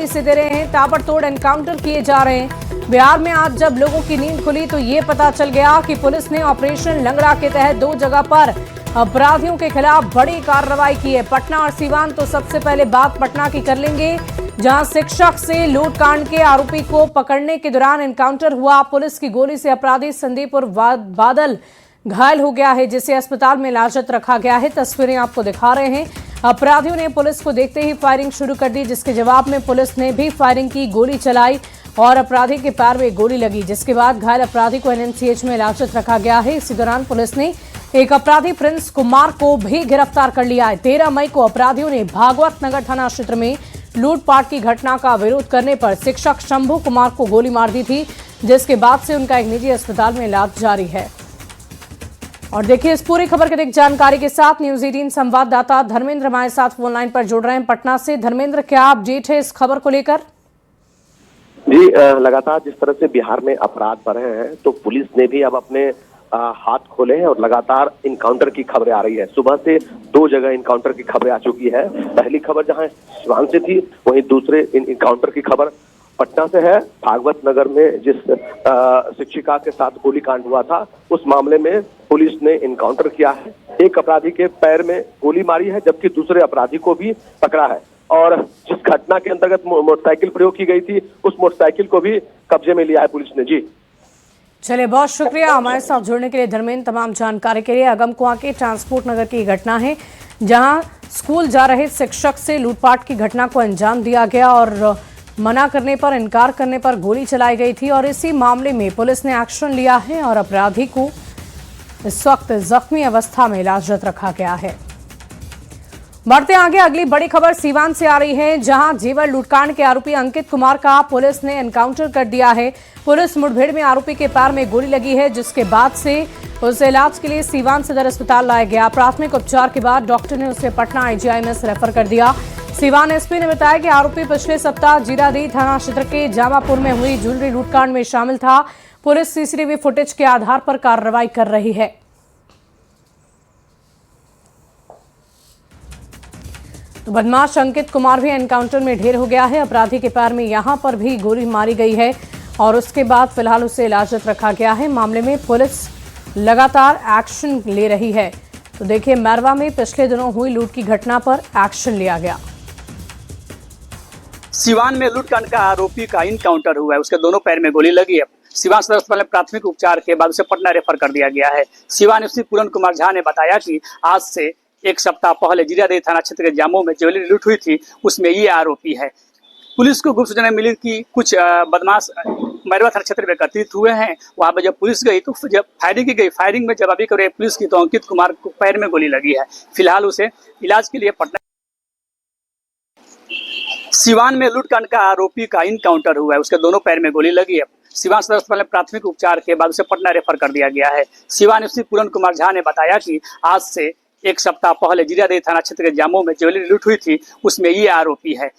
गोली से दे रहे हैं, ताबड़तोड़ एनकाउंटर किए जा रहे हैं। बिहार में आज जब लोगों की नींद खुली तो ये पता चल गया कि पुलिस ने ऑपरेशन लंगड़ा के तहत 2 जगह पर अपराधियों के खिलाफ बड़ी कार्रवाई की है। पटना और सीवान। तो सबसे पहले बात पटना की कर लेंगे, जहां शिक्षक से लूटकांड के आरोपी को पकड़ने के दौरान एनकाउंटर हुआ। पुलिस की गोली से अपराधी संदीप और बादल घायल हो गया है, जिसे अस्पताल में इलाजत रखा गया है। तस्वीरें आपको दिखा रहे हैं। अपराधियों ने पुलिस को देखते ही फायरिंग शुरू कर दी, जिसके जवाब में पुलिस ने भी फायरिंग की, गोली चलाई और अपराधी के पैर में गोली लगी, जिसके बाद घायल अपराधी को एनएमसीएच में इलाजत रखा गया है। इसी दौरान पुलिस ने एक अपराधी प्रिंस कुमार को भी गिरफ्तार कर लिया है। 13 मई को अपराधियों ने भागवत नगर थाना क्षेत्र में लूटपाट की घटना का विरोध करने पर शिक्षक शंभू कुमार को गोली मार दी थी, जिसके बाद से उनका एक निजी अस्पताल में इलाज जारी है। और देखिए इस पूरी खबर की अधिक जानकारी के साथ न्यूज 18 संवाददाता धर्मेंद्र हमारे साथ फोन लाइन पर जुड़ रहे हैं पटना से। धर्मेंद्र, क्या अपडेट है इस खबर को लेकर? जी, लगातार जिस तरह से बिहार में अपराध बढ़ रहे हैं तो पुलिस ने भी अब अपने हाथ खोले हैं और लगातार इनकाउंटर की खबरें आ रही है। सुबह से 2 जगह इनकाउंटर की खबरें आ चुकी है। पहली खबर जहां सिवान से थी, वहीं दूसरे इनकाउंटर की खबर पटना से है। भागवत नगर में जिस शिक्षिका के साथ गोलीकांड हुआ था, उस मामले में पुलिस ने इनकाउंटर किया है। एक अपराधी के पैर में गोली मारी है, जबकि दूसरे अपराधी को भी पकड़ा है। और जिस घटना के अंतर्गत मोटरसाइकिल प्रयोग की गई थी, उस मोटरसाइकिल को भी कब्जे में लिया है पुलिस ने। जी चलिए, बहुत शुक्रिया हमारे साथ जुड़ने के लिए धर्मेंद्र, तमाम जानकारी के लिए। अगमकुआं के ट्रांसपोर्ट नगर की घटना है, जहां स्कूल जा रहे शिक्षक से लूटपाट की घटना को अंजाम दिया गया और मना करने पर, इनकार करने पर गोली चलाई गई थी। और इसी मामले में पुलिस ने एक्शन लिया है और अपराधी को इस वक्त जख्मी अवस्था में इलाजरत रखा गया है। बढ़ते आगे, अगली बड़ी खबर सीवान से आ रही है, जहां जेवर लूटकांड के आरोपी अंकित कुमार का पुलिस ने एनकाउंटर कर दिया है। पुलिस मुठभेड़ में आरोपी के पैर में गोली लगी है, जिसके बाद से उसे इलाज के लिए सीवान सदर अस्पताल लाया गया। प्राथमिक उपचार के बाद डॉक्टर ने उसे पटना आईजीआईएमएस रेफर कर दिया। सीवान एसपी ने बताया कि आरोपी पिछले सप्ताह जीरादेई थाना क्षेत्र के जामापुर में हुई ज्वेलरी लूटकांड में शामिल था। पुलिस सीसीटीवी फुटेज के आधार पर कार्रवाई कर रही है। तो बदमाश अंकित कुमार भी एनकाउंटर में ढेर हो गया है। अपराधी के पैर में यहां पर भी गोली मारी गई है और उसके बाद फिलहाल उसे इलाजत रखा गया है। मामले में पुलिस लगातार एक्शन ले रही है। तो देखिए, मैरवा में पिछले दिनों हुई लूट की घटना पर एक्शन लिया गया। सीवान में लूटकांड का आरोपी का इनकाउंटर हुआ है, उसके दोनों पैर में गोली लगी है। सीवान सदर अस्पताल में प्राथमिक उपचार के बाद उसे पटना रेफर कर दिया गया है। सीवान एसपी पूरन कुमार झा ने बताया कि आज से 1 सप्ताह पहले जीरादेई थाना क्षेत्र के जामो में ज्वेलरी लूट हुई थी, उसमें ये आरोपी है। पुलिस को गुप्त सूचना मिली कि कुछ बदमाश मैरवा थाना क्षेत्र में एकत्रित हुए हैं। वहां पर जब पुलिस गई तो जब फायरिंग की गई, फायरिंग में जवाबी कर रही पुलिस की, तो अंकित कुमार को पैर में गोली लगी है। फिलहाल उसे इलाज के लिए पटना। सीवान में लूटकांड का आरोपी का इनकाउंटर हुआ है, उसके दोनों पैर में गोली लगी है। सीवान सदर अस्पताल में प्राथमिक उपचार के बाद उसे पटना रेफर कर दिया गया है। सीवान एसपी पूरन कुमार झा ने बताया कि आज से 1 सप्ताह पहले जीरादेई थाना क्षेत्र के जामो में ज्वेलरी लूट हुई थी, उसमें ये आरोपी है।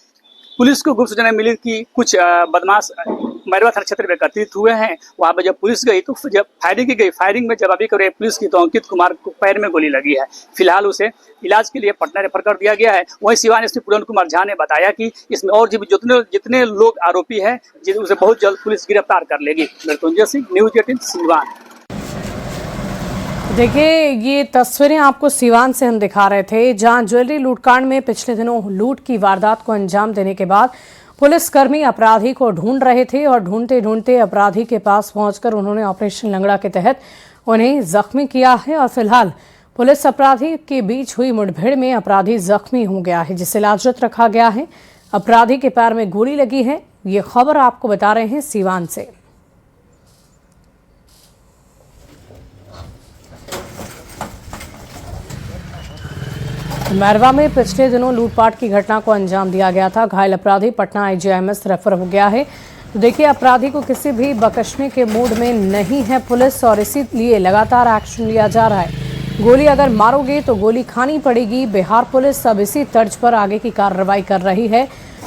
पुलिस को गुप्त सूचना मिली कि कुछ बदमाश मैरवा थाना क्षेत्र में एकत्रित हुए हैं। वहां पर जब पुलिस गई तो जब फायरिंग की गई, फायरिंग में जवाबी कर रही पुलिस की, तो अंकित कुमार को पैर में गोली लगी है। फिलहाल उसे इलाज के लिए पटना रेफर कर दिया गया है। वहीं सीवान एसपी पूरन कुमार झा ने बताया कि इसमें और जितने लोग आरोपी हैं, उसे बहुत जल्द पुलिस गिरफ्तार कर लेगी। मृत्युंजय सिंह, न्यूज 18 सीवान। देखिए, ये तस्वीरें आपको सीवान से हम दिखा रहे थे, जहां ज्वेलरी लूटकांड में पिछले दिनों लूट की वारदात को अंजाम देने के बाद पुलिसकर्मी अपराधी को ढूंढ रहे थे और ढूंढते ढूंढते अपराधी के पास पहुंचकर उन्होंने ऑपरेशन लंगड़ा के तहत उन्हें जख्मी किया है। और फिलहाल पुलिस अपराधी के बीच हुई मुठभेड़ में अपराधी जख्मी हो गया है, जिसे इलाजत रखा गया है। अपराधी के पैर में गोली लगी है। ये खबर आपको बता रहे हैं सीवान से। मैरवा में पिछले दिनों लूटपाट की घटना को अंजाम दिया गया था। घायल अपराधी पटना आईजीआईएमएस रेफर हो गया है। तो देखिए, अपराधी को किसी भी बख्शने के मूड में नहीं है पुलिस, और इसीलिए लगातार एक्शन लिया जा रहा है। गोली अगर मारोगे तो गोली खानी पड़ेगी। बिहार पुलिस अब इसी तर्ज पर आगे की कार्रवाई कर रही है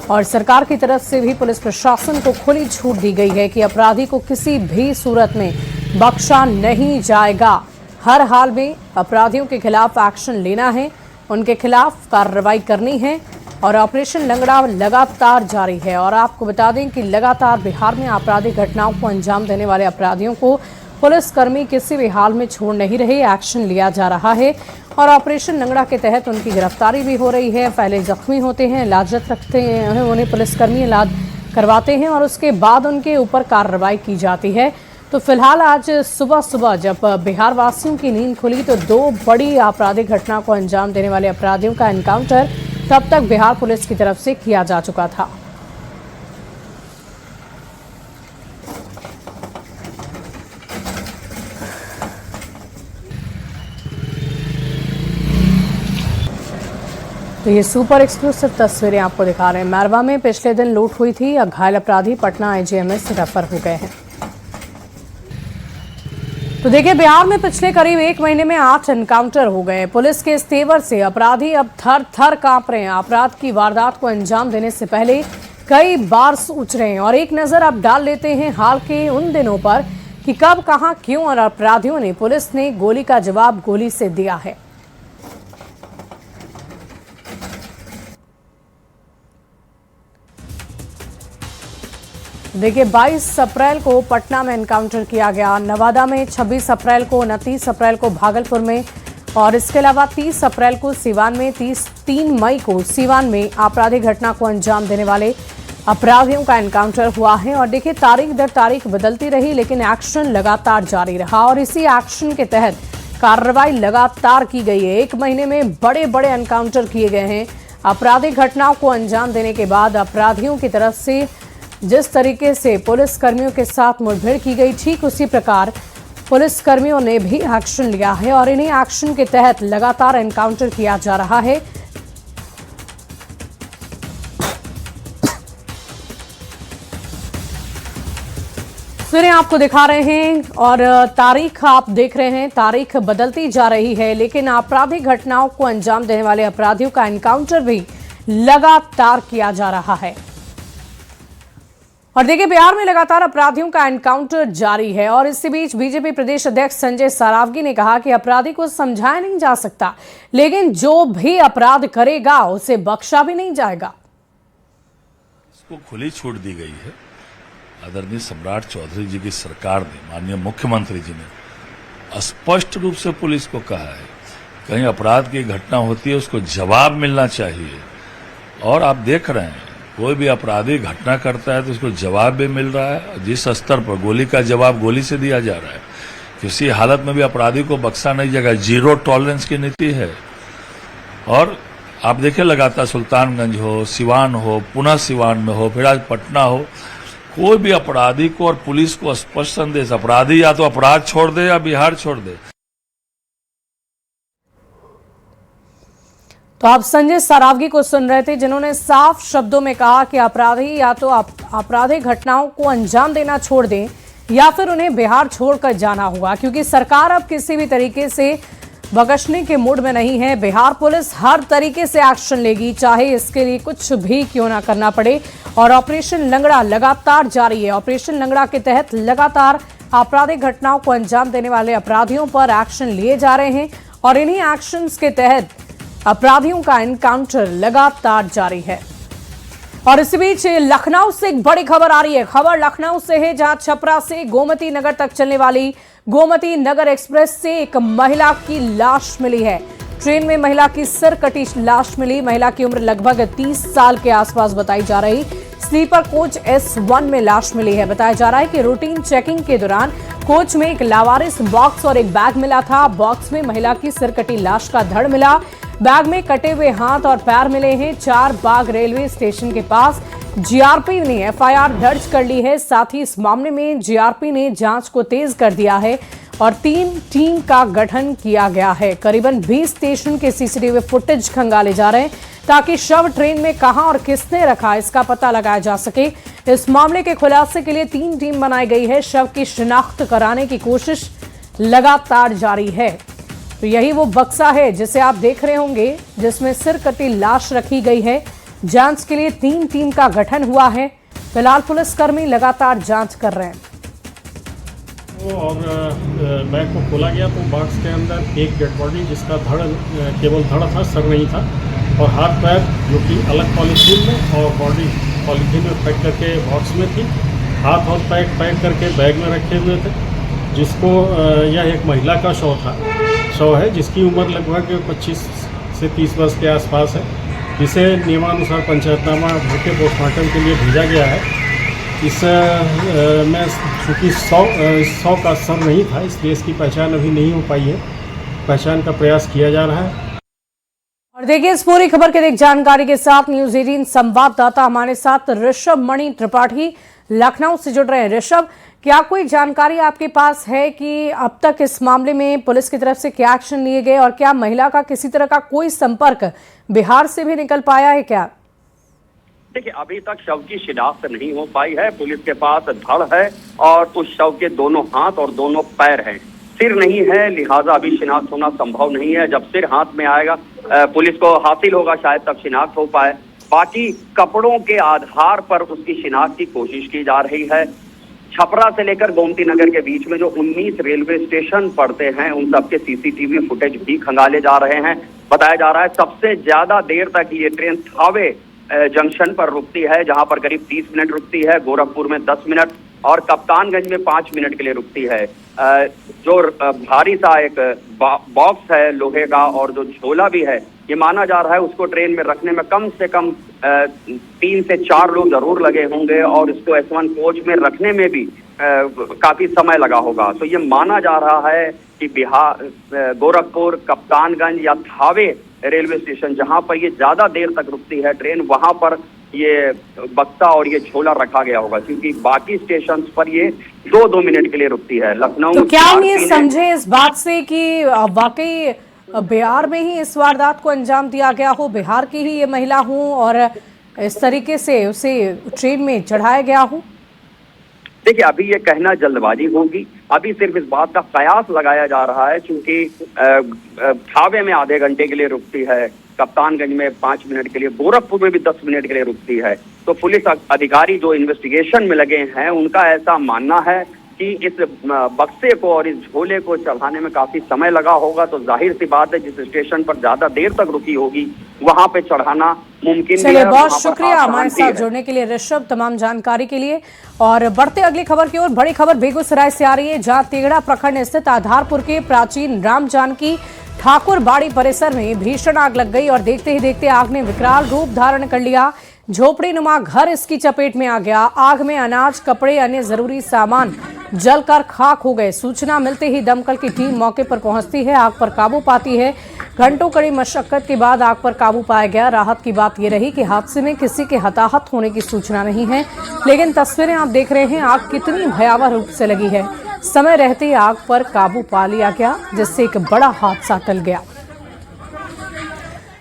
और सरकार की तरफ से भी पुलिस प्रशासन को खुली छूट दी गई है कि अपराधी को किसी भी सूरत में बख्शा नहीं जाएगा। हर हाल में अपराधियों के खिलाफ एक्शन लेना है, उनके खिलाफ कार्रवाई करनी है। और ऑपरेशन लंगड़ा लगातार जारी है। और आपको बता दें कि लगातार बिहार में आपराधिक घटनाओं को अंजाम देने वाले अपराधियों को पुलिसकर्मी किसी भी हाल में छोड़ नहीं रहे, एक्शन लिया जा रहा है और ऑपरेशन लंगड़ा के तहत उनकी गिरफ्तारी भी हो रही है। पहले जख्मी होते हैं, इलाजत रखते हैं, उन्हें पुलिसकर्मी इलाज करवाते हैं और उसके बाद उनके ऊपर कार्रवाई की जाती है। तो फिलहाल आज सुबह सुबह जब बिहार वासियों की नींद खुली तो दो बड़ी आपराधिक घटना को अंजाम देने वाले अपराधियों का एनकाउंटर तब तक बिहार पुलिस की तरफ से किया जा चुका था। तो ये सुपर एक्सक्लूसिव तस्वीरें आपको दिखा रहे हैं। मैरवा में पिछले दिन लूट हुई थी, अब घायल अपराधी पटना आईजीएमएस से रेफर हो गए हैं। तो देखिए, बिहार में पिछले करीब 1 महीने में 8 एनकाउंटर हो गए। पुलिस के इस तेवर से अपराधी अब थर थर कांप रहे हैं। अपराध की वारदात को अंजाम देने से पहले कई बार सोच रहे हैं। और एक नजर अब डाल लेते हैं हाल के उन दिनों पर कि कब, कहां, क्यों और अपराधियों ने पुलिस ने गोली का जवाब गोली से दिया है। देखिए, 22 अप्रैल को पटना में एनकाउंटर किया गया, नवादा में 26 अप्रैल को, 29 अप्रैल को भागलपुर में और इसके अलावा 30 अप्रैल को सीवान में, 3 मई को सीवान में आपराधिक घटना को अंजाम देने वाले अपराधियों का एनकाउंटर हुआ है। और देखिए, तारीख दर तारीख बदलती रही लेकिन एक्शन लगातार जारी रहा और इसी एक्शन के तहत कार्रवाई लगातार की गई है। 1 महीने में बड़े बड़े एनकाउंटर किए गए हैं। आपराधिक घटनाओं को अंजाम देने के बाद अपराधियों की तरफ से जिस तरीके से पुलिस कर्मियों के साथ मुठभेड़ की गई, ठीक उसी प्रकार पुलिस कर्मियों ने भी एक्शन लिया है और इन्हीं एक्शन के तहत लगातार एनकाउंटर किया जा रहा है। फिर आपको दिखा रहे हैं और तारीख आप देख रहे हैं, तारीख बदलती जा रही है लेकिन आपराधिक घटनाओं को अंजाम देने वाले अपराधियों का एनकाउंटर भी लगातार किया जा रहा है। और देखिए, बिहार में लगातार अपराधियों का एनकाउंटर जारी है और इसी बीच बीजेपी प्रदेश अध्यक्ष संजय सरावगी ने कहा कि अपराधी को समझाया नहीं जा सकता लेकिन जो भी अपराध करेगा उसे बख्शा भी नहीं जाएगा। इसको खुली छूट दी गई है। आदरणीय सम्राट चौधरी जी की सरकार ने, माननीय मुख्यमंत्री जी ने स्पष्ट रूप से पुलिस को कहा है, कहीं अपराध की घटना होती है उसको जवाब मिलना चाहिए। और आप देख रहे हैं, कोई भी अपराधी घटना करता है तो उसको जवाब भी मिल रहा है। जिस स्तर पर गोली का जवाब गोली से दिया जा रहा है, किसी हालत में भी अपराधी को बख्शा नहीं जाएगा। 0 टॉलरेंस की नीति है। और आप देखिए, लगातार सुल्तानगंज हो, सिवान हो, पुनः सिवान में हो, फिर आज पटना हो, कोई भी अपराधी को और पुलिस को स्पष्ट संदेश, अपराधी या तो अपराध छोड़ दे या बिहार छोड़ दे। तो आप संजय सरावगी को सुन रहे थे जिन्होंने साफ शब्दों में कहा कि अपराधी या तो आपराधिक घटनाओं को अंजाम देना छोड़ दें या फिर उन्हें बिहार छोड़कर जाना होगा, क्योंकि सरकार अब किसी भी तरीके से बख्शने के मूड में नहीं है। बिहार पुलिस हर तरीके से एक्शन लेगी, चाहे इसके लिए कुछ भी क्यों ना करना पड़े। और ऑपरेशन लंगड़ा लगातार जारी है। ऑपरेशन लंगड़ा के तहत लगातार आपराधिक घटनाओं को अंजाम देने वाले अपराधियों पर एक्शन लिए जा रहे हैं और इन्हीं एक्शंस के तहत अपराधियों का एनकाउंटर लगातार जारी है। और इसी बीच लखनऊ से एक बड़ी खबर आ रही है। खबर लखनऊ से है, जहां छपरा से गोमती नगर तक चलने वाली गोमती नगर एक्सप्रेस से एक महिला की लाश मिली है। ट्रेन में महिला की सिर कटी लाश मिली। महिला की उम्र लगभग 30 साल के आसपास बताई जा रही। स्लीपर कोच S1 में लाश मिली है। बताया जा रहा है कि रूटीन चेकिंग के दौरान कोच में एक लावारिस बॉक्स और एक बैग मिला था। बॉक्स में महिला की सिर कटी लाश का धड़ मिला। बैग में कटे हुए हाथ और पैर मिले हैं। 4 बाग रेलवे स्टेशन के पास जीआरपी ने एफआईआर दर्ज कर ली है। साथ ही इस मामले में जीआरपी ने जांच को तेज कर दिया है और 3 टीम का गठन किया गया है। करीबन 20 स्टेशन के सीसीटीवी फुटेज खंगाले जा रहे हैं ताकि शव ट्रेन में कहां और किसने रखा इसका पता लगाया जा सके। इस मामले के खुलासे के लिए 3 टीम बनाई गई है। शव की शिनाख्त कराने की कोशिश लगातार जारी है। तो यही वो बक्सा है जिसे आप देख रहे होंगे, जिसमें सिर कटी लाश रखी गई है। जांच के लिए 3 टीम का गठन हुआ है। फिलहाल पुलिसकर्मी लगातार जांच कर रहे हैं। और बैग को खोला गया तो बॉक्स के अंदर एक डेड बॉडी, जिसका धड़ केवल धड़ था, सर नहीं था, और हाथ पैर जो कि अलग पॉलीथीन में और बॉडी पॉलीथीन में पैक करके बॉक्स में थी, हाथ और पैक करके बैग में रखे हुए थे। जिसको यह एक महिला का शव है जिसकी उम्र लगभग 25 से 30 वर्ष के आसपास है, जिसे नियमानुसार पंचायतनामा भरके पोस्टमार्टम के लिए भेजा गया है। इस में चूँकि 100 का स्तर नहीं था, इसलिए इसकी पहचान अभी नहीं हो पाई है। पहचान का प्रयास किया जा रहा है। और देखिए इस पूरी खबर की अधिक जानकारी के साथ न्यूज 18 संवाददाता हमारे साथ ऋषभ मणि त्रिपाठी लखनऊ से जुड़ रहे हैं। ऋषभ, क्या कोई जानकारी आपके पास है कि अब तक इस मामले में पुलिस की तरफ से क्या एक्शन लिए गए और क्या महिला का किसी तरह का कोई संपर्क बिहार से भी निकल पाया है क्या? देखिए, अभी तक शव की शिनाख्त नहीं हो पाई है। पुलिस के पास धड़ है और उस शव के दोनों हाथ और दोनों पैर हैं, सिर नहीं है, लिहाजा अभी शिनाख्त होना संभव नहीं है। जब सिर हाथ में आएगा, पुलिस को हासिल होगा, शायद तब शिनाख्त हो पाए। बाकी कपड़ों के आधार पर उसकी शिनाख्त की कोशिश की जा रही है। छपरा से लेकर गोमती नगर के बीच में जो 19 रेलवे स्टेशन पड़ते हैं, उन सबके सीसीटीवी फुटेज भी खंगाले जा रहे हैं। बताया जा रहा है सबसे ज्यादा देर तक ये ट्रेन थावे जंक्शन पर रुकती है, जहां पर करीब 30 मिनट रुकती है, गोरखपुर में 10 मिनट और कप्तानगंज में 5 मिनट के लिए रुकती है। जो भारी सा एक बॉक्स है लोहे का और जो झोला भी है, ये माना जा रहा है उसको ट्रेन में रखने में कम से कम 3 से 4 लोग जरूर लगे होंगे और इसको S1 कोच में रखने में भी काफी समय लगा होगा। तो ये माना जा रहा है कि बिहार, गोरखपुर, कप्तानगंज या थावे रेलवे स्टेशन जहां पर ये ज्यादा देर तक रुकती है ट्रेन, वहां पर ये बक्सा और ये झोला रखा गया होगा, क्योंकि बाकी स्टेशन पर ये 2-2 मिनट के लिए रुकती है। लखनऊ तो क्या हम ये समझे इस बात से कि वाकई बिहार में ही इस वारदात को अंजाम दिया गया हो, बिहार की ही ये महिला हो और इस तरीके से उसे ट्रेन में चढ़ाया गया हो? देखिए, अभी ये कहना जल्दबाजी होगी। अभी सिर्फ इस बात का कयास लगाया जा रहा है, क्योंकि थावे में आधे घंटे के लिए रुकती है, कप्तानगंज में 5 मिनट के लिए, गोरखपुर में भी 10 मिनट के लिए रुकती है। तो पुलिस अधिकारी जो इन्वेस्टिगेशन में लगे हैं, उनका ऐसा मानना है कि इस बक्से को और इस झोले को चढ़ाने में काफी समय लगा होगा। तो जाहिर सी बात है, जिस स्टेशन पर ज्यादा देर तक रुकी होगी वहां पे चढ़ाना मुमकिन नहीं है। बहुत शुक्रिया हमारे साथ जुड़ने के लिए ऋषभ, तमाम जानकारी के लिए। और बढ़ते अगली खबर की ओर। बड़ी खबर बेगूसराय से आ रही है, जहां तेगड़ा प्रखंड स्थित आधारपुर के प्राचीन राम जानकी ठाकुर बाड़ी परिसर में भीषण आग लग गई और देखते ही देखते आग ने विकराल रूप धारण कर लिया। झोपड़ी नुमा घर इसकी चपेट में आ गया। आग में अनाज, कपड़े, अन्य जरूरी सामान जलकर खाक हो गए। सूचना मिलते ही दमकल की टीम मौके पर पहुंचती है, आग पर काबू पाती है। घंटों कड़ी मशक्कत के बाद आग पर काबू पाया गया। राहत की बात यह रही कि हादसे में किसी के हताहत होने की सूचना नहीं है, लेकिन तस्वीरें आप देख रहे हैं आग कितनी भयावह रूप से लगी है। समय रहते ही आग पर काबू पा लिया गया, जिससे एक बड़ा हादसा टल गया।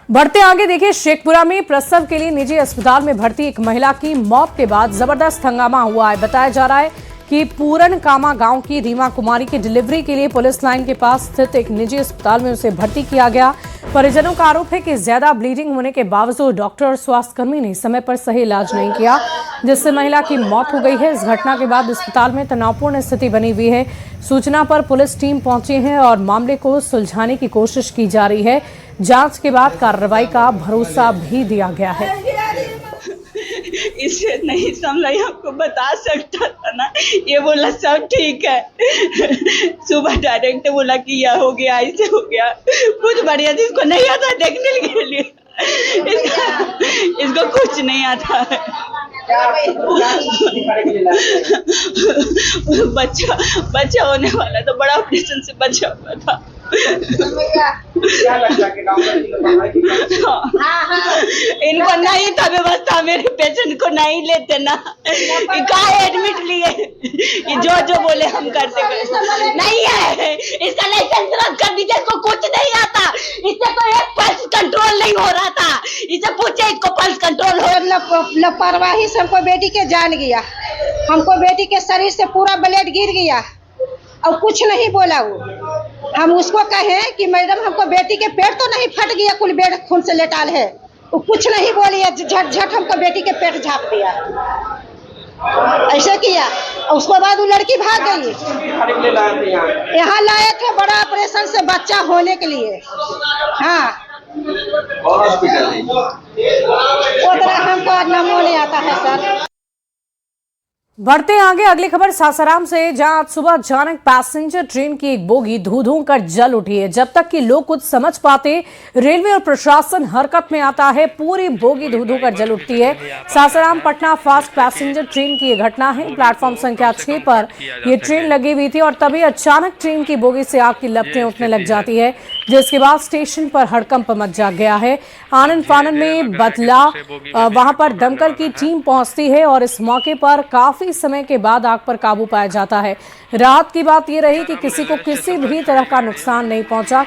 बढ़ते आगे देखिए, शेखपुरा में प्रसव के लिए निजी अस्पताल में भर्ती एक महिला की मौत के बाद जबरदस्त हंगामा हुआ है। बताया जा रहा है कि पूरन कामा गांव की रीमा कुमारी की डिलीवरी के लिए पुलिस लाइन के पास स्थित एक निजी अस्पताल में उसे भर्ती किया गया। परिजनों का आरोप है कि ज्यादा ब्लीडिंग होने के बावजूद डॉक्टर और स्वास्थ्यकर्मी ने समय पर सही इलाज नहीं किया, जिससे महिला की मौत हो गई है। इस घटना के बाद अस्पताल में तनावपूर्ण स्थिति बनी हुई है। सूचना पर पुलिस टीम पहुंची है और मामले को सुलझाने की कोशिश की जा रही है। जांच के बाद कार्रवाई का भरोसा भी दिया गया है। इसे नहीं समझा, आपको बता सकता था ना। ये बोला सब ठीक है, सुबह डायरेक्ट बोला कि यह हो गया, ऐसे हो गया, कुछ बढ़िया थी। इसको नहीं आता देखने के लिए, इसको कुछ नहीं आता है। बच्चा होने वाला तो बड़ा ऑपरेशन से बचा हुआ था। क्या लगता है कि इनको नहीं था व्यवस्था, मेरे पेशेंट को नहीं लेते ना, कहा एडमिट लिए, जो बोले हम करते नहीं है। इसका लाइसेंस रद्द कर दीजिए, इसको कुछ नहीं आता, इससे तो एक पल्स कंट्रोल नहीं हो रहा था। इसे पूछे इसको पल्स कंट्रोल हो। लापरवाही से हमको बेटी के जान गया, हमको बेटी के शरीर से पूरा ब्लड गिर गया और कुछ नहीं बोला वो। हम उसको कहे कि मैडम हमको बेटी के पेट तो नहीं फट गया, कुल बेड खून से लेटाल है, वो कुछ नहीं बोली, झट झट हमको बेटी के पेट झाँप दिया, ऐसे किया। और उसके बाद वो लड़की भाग गई। यहाँ लाए थे बड़ा ऑपरेशन से बच्चा होने के लिए। हाँ, कौन हॉस्पिटल है? उतना हमको नामो नहीं आता है सर। बढ़ते आगे अगली खबर सासाराम से, जहां आज सुबह अचानक पैसेंजर ट्रेन की एक बोगी धू-धू कर जल उठी है। जब तक कि लोग कुछ समझ पाते, रेलवे और प्रशासन हरकत में आता है। पूरी बोगी धू-धू कर जल उठती है। Sasaram Patna fast passenger train की यह घटना है। प्लेटफॉर्म संख्या 6 पर यह ट्रेन लगी हुई थी और तभी अचानक ट्रेन की बोगी से आग की लपटें उठने लग जाती है, जिसके बाद स्टेशन पर हड़कंप मच गया है। आनन फानन में बदला, वहां पर दमकल की टीम पहुंचती है और इस मौके पर काफी समय के बाद आग पर काबू पाया जाता है। राहत की बात यह रही कि किसी को किसी भी तरह का नुकसान नहीं पहुंचा,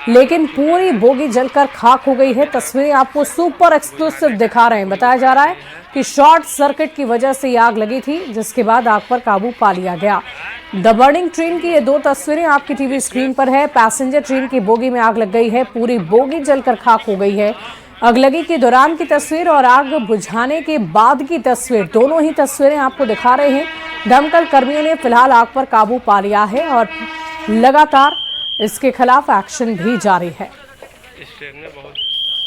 लेकिन पूरी बोगी जलकर खाक हो गई है। तस्वीरें आपको सुपर एक्सक्लूसिव दिखा रहे हैं। बताया जा रहा है कि शॉर्ट सर्किट की वजह से आग लगी थी, जिसके बाद आग पर काबू पा लिया गया। द बर्निंग ट्रेन की ये 2 तस्वीरें आपकी टीवी स्क्रीन पर है। पैसेंजर ट्रेन की बोगी में आग लग गई है, पूरी बोगी जलकर खाक हो गई है। अगलगी के दौरान की तस्वीर और आग बुझाने के बाद की तस्वीर, दोनों ही तस्वीरें आपको दिखा रहे हैं। दमकल कर्मियों ने फिलहाल आग पर काबू पा लिया है और लगातार इसके खिलाफ एक्शन भी जारी है। इस ट्रेन में बहुत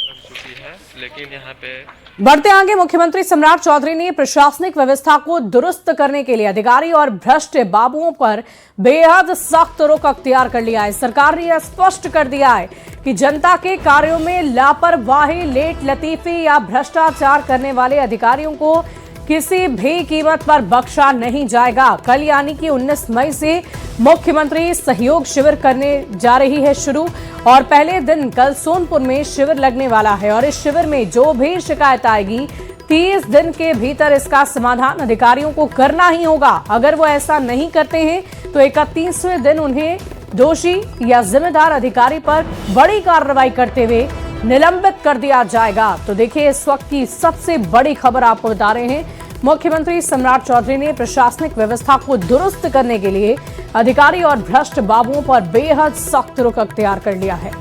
लग चुकी है, लेकिन यहाँ पे बढ़ते आगे, मुख्यमंत्री सम्राट चौधरी ने प्रशासनिक व्यवस्था को दुरुस्त करने के लिए अधिकारी और भ्रष्ट बाबुओं पर बेहद सख्त रुख अख्तियार कर लिया है। सरकार ने यह स्पष्ट कर दिया है कि जनता के कार्यों में लापरवाही, लेट लतीफी या भ्रष्टाचार करने वाले अधिकारियों को किसी भी कीमत पर बख्शा नहीं जाएगा। कल यानी कि 19 मई से मुख्यमंत्री सहयोग शिविर करने जा रही है शुरू, और पहले दिन कल सोनपुर में शिविर लगने वाला है। और इस शिविर में जो भी शिकायत आएगी 30 दिन के भीतर इसका समाधान अधिकारियों को करना ही होगा। अगर वो ऐसा नहीं करते हैं तो 31वें दिन उन्हें दोषी या जिम्मेदार अधिकारी पर बड़ी कार्रवाई करते हुए निलंबित कर दिया जाएगा। तो देखिए, इस वक्त की सबसे बड़ी खबर आपको बता रहे हैं। मुख्यमंत्री सम्राट चौधरी ने प्रशासनिक व्यवस्था को दुरुस्त करने के लिए अधिकारी और भ्रष्ट बाबुओं पर बेहद सख्त रुख अख्तियार कर लिया है।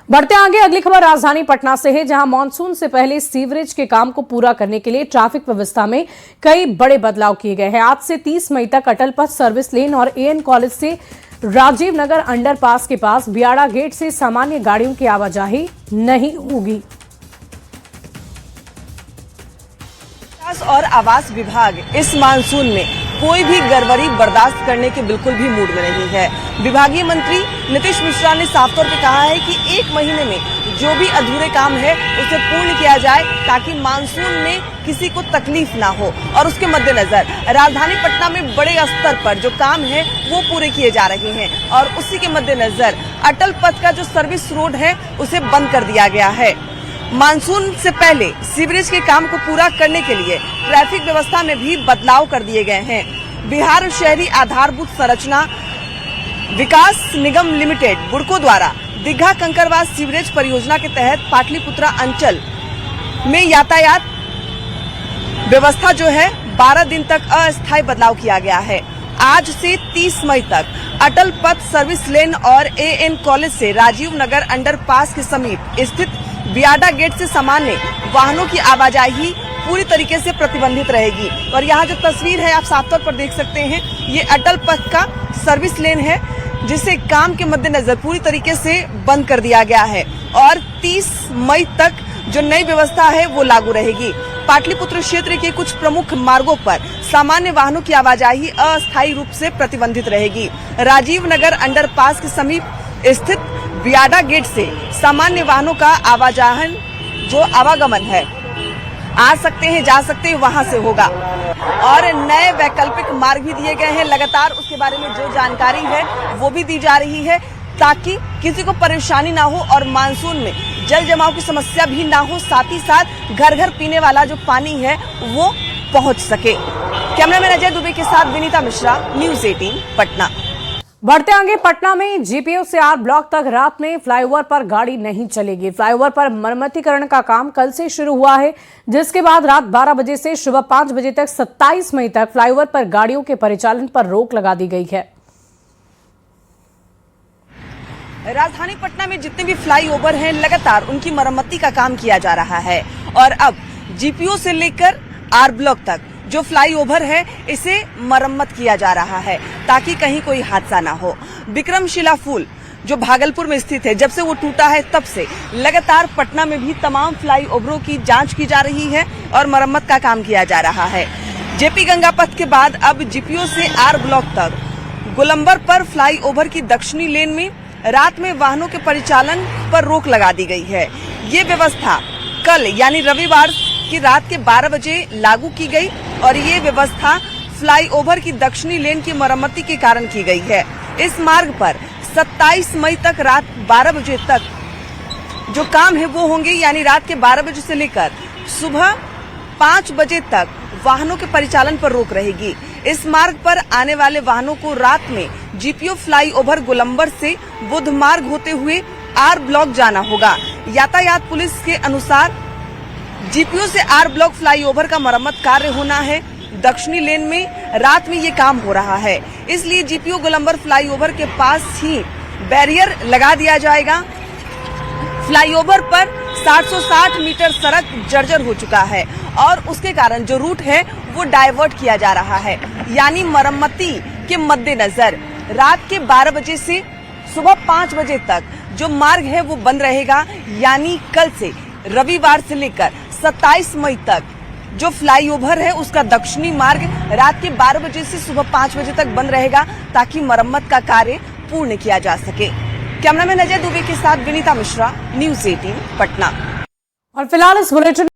बढ़ते आगे, अगली खबर राजधानी पटना से है, जहां मानसून से पहले सीवरेज के काम को पूरा करने के लिए ट्रैफिक व्यवस्था में कई बड़े बदलाव किए गए हैं। आज से 30 मई तक अटल पथ सर्विस लेन और एएन कॉलेज से राजीव नगर अंडरपास के पास बियाड़ा गेट से सामान्य गाड़ियों की आवाजाही नहीं होगी। और आवास विभाग इस मानसून में कोई भी गड़बड़ी बर्दाश्त करने के बिल्कुल भी मूड में नहीं है। विभागीय मंत्री नीतीश मिश्रा ने साफ तौर पे कहा है कि 1 महीने में जो भी अधूरे काम है उसे पूर्ण किया जाए, ताकि मानसून में किसी को तकलीफ ना हो। और उसके मद्देनजर राजधानी पटना में बड़े स्तर पर जो काम है वो पूरे किए जा रहे हैं, और उसी के मद्देनजर अटल पथ का जो सर्विस रोड है उसे बंद कर दिया गया है। मानसून से पहले सीवरेज के काम को पूरा करने के लिए ट्रैफिक व्यवस्था में भी बदलाव कर दिए गए हैं। बिहार शहरी आधारभूत संरचना विकास निगम लिमिटेड बुडको द्वारा दीघा कंकरवास सीवरेज परियोजना के तहत पाटलिपुत्रा अंचल में यातायात व्यवस्था जो है 12 दिन तक अस्थायी बदलाव किया गया है। आज से 30 मई तक अटल पथ सर्विस लेन और एएन कॉलेज से राजीव नगर अंडरपास के समीप स्थित बियाडा गेट से सामान्य वाहनों की आवाजाही पूरी तरीके से प्रतिबंधित रहेगी। और यहाँ जो तस्वीर है आप साफ तौर पर देख सकते हैं, ये अटल पथ का सर्विस लेन है, जिसे काम के मद्देनजर पूरी तरीके से बंद कर दिया गया है। और 30 मई तक जो नई व्यवस्था है वो लागू रहेगी। पाटलिपुत्र क्षेत्र के कुछ प्रमुख मार्गों पर सामान्य वाहनों की आवाजाही अस्थायी रूप से प्रतिबंधित रहेगी। राजीव नगर अंडरपास के समीप स्थित बियाडा गेट से सामान्य वाहनों का आवागमन है, आ सकते हैं, जा सकते हैं, वहां से होगा। और नए वैकल्पिक मार्ग भी दिए गए हैं। लगातार उसके बारे में जो जानकारी है वो भी दी जा रही है, ताकि किसी को परेशानी ना हो और मानसून में जल जमाव की समस्या भी ना हो, साथ ही साथ घर घर पीने वाला जो पानी है वो पहुंच सके। कैमरामैन अजय दुबे के साथ विनीता मिश्रा, न्यूज 18 पटना। बढ़ते आगे, पटना में जीपीओ से आर ब्लॉक तक रात में फ्लाईओवर पर गाड़ी नहीं चलेगी। फ्लाईओवर पर मरम्मतीकरण का काम कल से शुरू हुआ है, जिसके बाद रात 12 बजे से सुबह 5 बजे तक 27 मई तक फ्लाईओवर पर गाड़ियों के परिचालन पर रोक लगा दी गई है। राजधानी पटना में जितने भी फ्लाईओवर हैं लगातार उनकी मरम्मती का काम किया जा रहा है, और अब जीपीओ से लेकर आर ब्लॉक तक जो फ्लाईओवर है इसे मरम्मत किया जा रहा है ताकि कहीं कोई हादसा ना हो। विक्रमशिला पुल जो भागलपुर में स्थित है, जब से वो टूटा है तब से लगातार पटना में भी तमाम फ्लाईओवरों की जांच की जा रही है और मरम्मत का काम किया जा रहा है। जेपी गंगा पथ के बाद अब जीपीओ से आर ब्लॉक तक गोलंबर पर फ्लाईओवर की दक्षिणी लेन में रात में वाहनों के परिचालन पर रोक लगा दी गई है। ये व्यवस्था कल यानी रविवार की रात के 12 बजे लागू की गई और ये व्यवस्था फ्लाईओवर की दक्षिणी लेन की मरम्मति के कारण की गई है। इस मार्ग पर 27 मई तक रात 12 बजे तक जो काम है वो होंगे, यानी रात के 12 बजे से लेकर सुबह 5 बजे तक वाहनों के परिचालन पर रोक रहेगी। इस मार्ग पर आने वाले वाहनों को रात में जीपीओ फ्लाईओवर गोलंबर से बुध मार्ग होते हुए आर ब्लॉक जाना होगा। यातायात पुलिस के अनुसार जीपीओ से आर ब्लॉक फ्लाईओवर का मरम्मत कार्य होना है। दक्षिणी लेन में रात में ये काम हो रहा है, इसलिए जीपीओ गोलंबर फ्लाईओवर के पास ही बैरियर लगा दिया जाएगा। फ्लाईओवर पर 760 मीटर सड़क जर्जर हो चुका है और उसके कारण जो रूट है वो डाइवर्ट किया जा रहा है, यानी मरम्मती के मद्देनजर रात के 12 बजे से सुबह 5 बजे तक जो मार्ग है वो बंद रहेगा। यानी कल से रविवार से लेकर 27 मई तक जो फ्लाईओवर है उसका दक्षिणी मार्ग रात के 12 बजे से सुबह 5 बजे तक बंद रहेगा ताकि मरम्मत का कार्य पूर्ण किया जा सके। कैमरामैन अजय दुबे के साथ विनीता मिश्रा, न्यूज़ 18 पटना। और फिलहाल इस बुलेटिन